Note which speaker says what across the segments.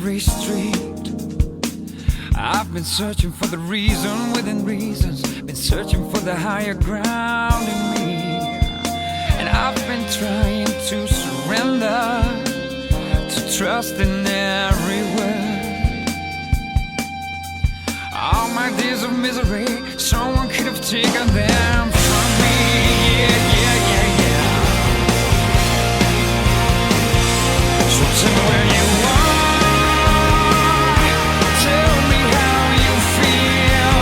Speaker 1: every street. I've been searching for the reason within reasons, been searching for the higher ground in me. And I've been trying to surrender, to trust in every word. All my days of misery, someone could have taken them from me. Yeah, yeah, yeah, yeah. So tell me where you are, tell me how you feel,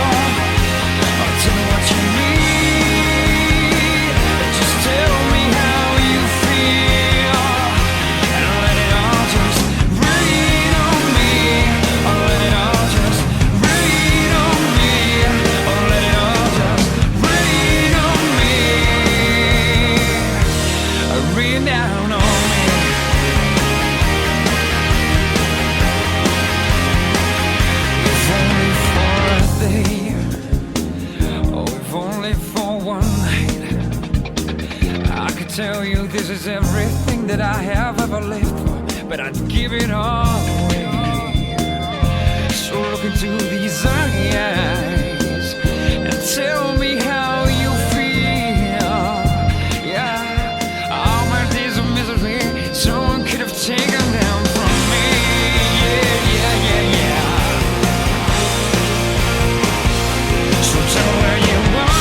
Speaker 1: or tell me what you need. Just tell me how you feel, and let it all just rain on me. Or let it all just rain on me. Or let it all just rain on me. Rain down on me. Tell you this is everything that I have ever lived for, but I'd give it all away. So look into these eyes and tell me how you feel. Yeah, all my days of misery, someone could have taken them from me. Yeah, yeah, yeah, yeah. So tell me where you are.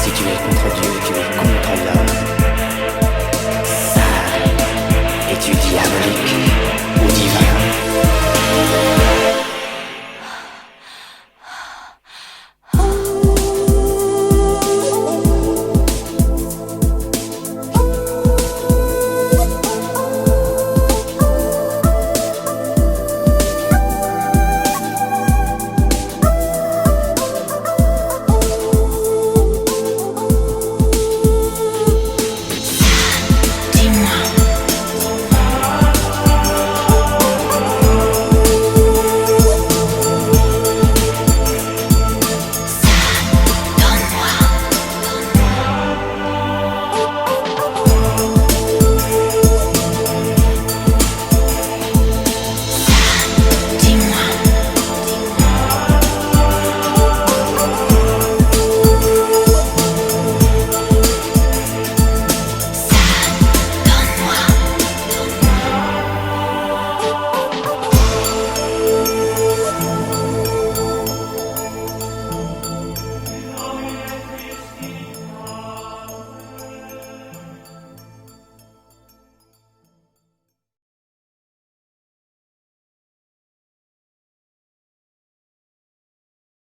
Speaker 2: Si tu es